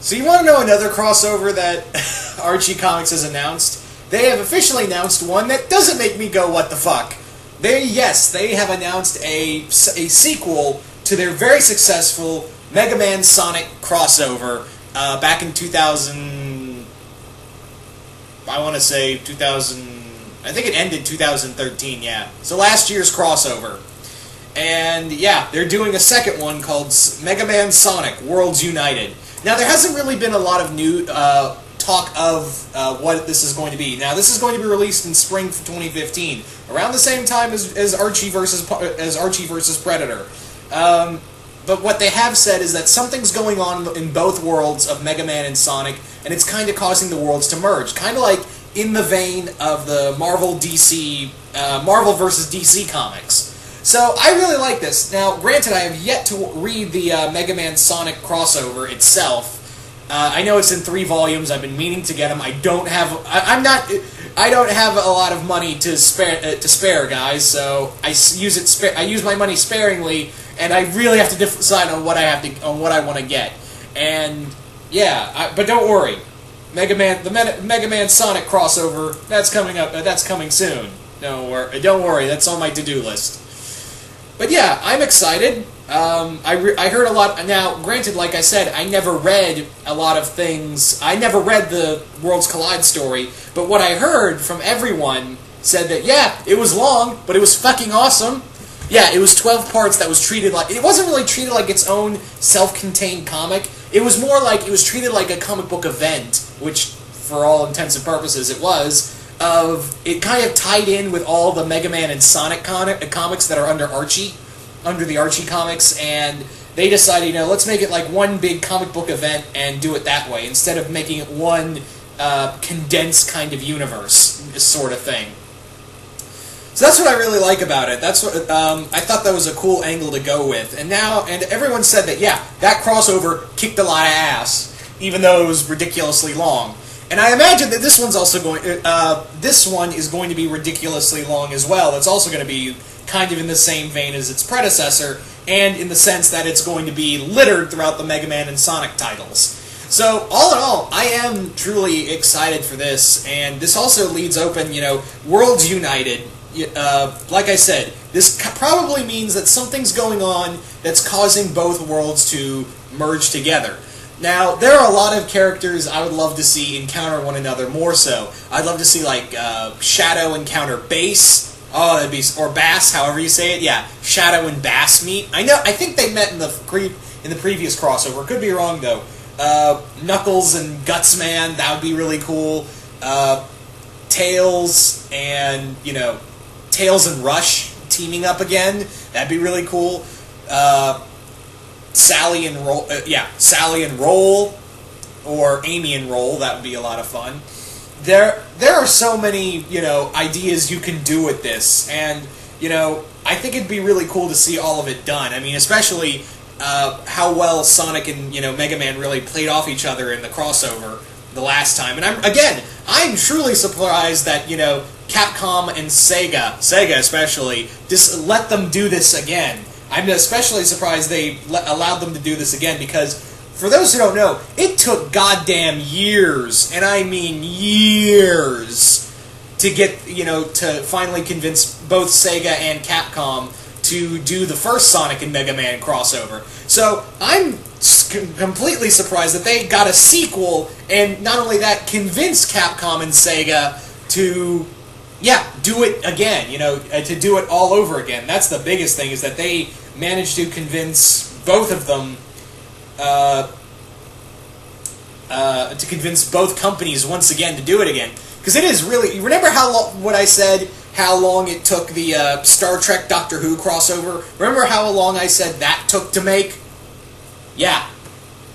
So you want to know another crossover that Archie Comics has announced? They have officially announced one that doesn't make me go, what the fuck? They have announced a sequel to their very successful Magaman Sonic crossover back in 2000... I want to say 2000... I think it ended 2013, yeah. So last year's crossover. And yeah, they're doing a second one called Magaman Sonic Worlds United. Now, there hasn't really been a lot of new talk of what this is going to be. Now, this is going to be released in spring of 2015, around the same time as Archie versus Predator. But what they have said is that something's going on in both worlds of Mega Man and Sonic, and it's kind of causing the worlds to merge, kind of like in the vein of the Marvel versus DC comics. So, I really like this. Now, granted, I have yet to read the Mega Man Sonic crossover itself. I know it's in 3 volumes. I've been meaning to get them. I don't have a lot of money to spare, guys. So I use my money sparingly, and I really have to decide on what I want to get. And yeah, but don't worry, the Mega Man Sonic crossover that's coming up. That's coming soon. Don't worry. That's on my to-do list. But yeah, I'm excited. I heard a lot. Now, granted, like I said, I never read a lot of things. I never read the Worlds Collide story, but what I heard from everyone said that, yeah, it was long, but it was fucking awesome. Yeah, it was 12 parts that was treated like... It wasn't really treated like its own self-contained comic. It was more like it was treated like a comic book event, which, for all intents and purposes, it was. It kind of tied in with all the Mega Man and Sonic comics that are under the Archie comics, and they decided, let's make it like one big comic book event and do it that way, instead of making it one condensed kind of universe sort of thing. So that's what I really like about it. That's what I thought that was a cool angle to go with. And everyone said that, yeah, that crossover kicked a lot of ass, even though it was ridiculously long. And I imagine that this one is going to be ridiculously long as well. It's also going to be kind of in the same vein as its predecessor, and in the sense that it's going to be littered throughout the Mega Man and Sonic titles. So, all in all, I am truly excited for this, and this also leads open, Worlds United. Like I said, this probably means that something's going on that's causing both worlds to merge together. Now, there are a lot of characters I would love to see encounter one another more so. I'd love to see, like, Shadow encounter Bass. Oh, that'd be... Or Bass, however you say it. Yeah, Shadow and Bass meet. I think they met in the previous crossover. Could be wrong, though. Knuckles and Gutsman, that would be really cool. Tails and, Tails and Rush teaming up again. That'd be really cool. Sally and Roll, or Amy and Roll, that would be a lot of fun. There are so many, ideas you can do with this, and, I think it'd be really cool to see all of it done. I mean, especially how well Sonic and, Mega Man really played off each other in the crossover the last time. And I'm truly surprised that, Capcom and Sega especially, just let them do this again. I'm especially surprised they allowed them to do this again, because, for those who don't know, it took goddamn years, and I mean years, to get, to finally convince both Sega and Capcom to do the first Sonic and Mega Man crossover. So, I'm completely surprised that they got a sequel, and not only that, convinced Capcom and Sega to... do it again, to do it all over again. That's the biggest thing, is that they managed to convince both of them, to convince both companies once again to do it again. Because it is really... You remember what I said, how long it took the Star Trek Doctor Who crossover? Remember how long I said that took to make? Yeah.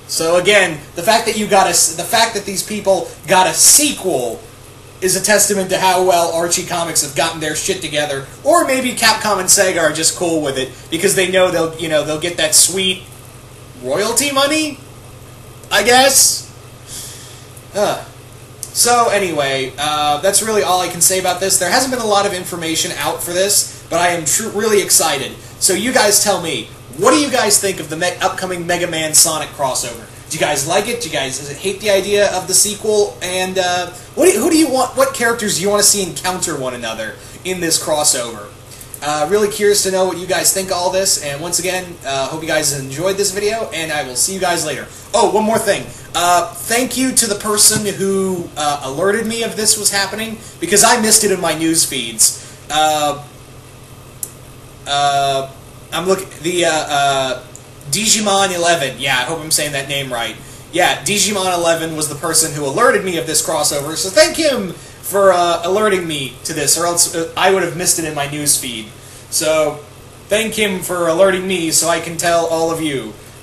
So again, the fact that these people got a sequel is a testament to how well Archie Comics have gotten their shit together, or maybe Capcom and Sega are just cool with it because they know they'll get that sweet royalty money, I guess. So anyway, that's really all I can say about this. There hasn't been a lot of information out for this, but I am really excited. So you guys tell me, what do you guys think of the upcoming Mega Man Sonic crossover? Do you guys like it? Do you guys hate the idea of the sequel? And who do you want? What characters do you want to see encounter one another in this crossover? Really curious to know what you guys think of all this. And once again, hope you guys enjoyed this video, and I will see you guys later. Oh, one more thing. Thank you to the person who alerted me of this was happening, because I missed it in my news feeds. I'm looking Digimon 11. Yeah, I hope I'm saying that name right. Yeah, Digimon 11 was the person who alerted me of this crossover, so thank him for alerting me to this, or else I would have missed it in my news feed. So, thank him for alerting me so I can tell all of you.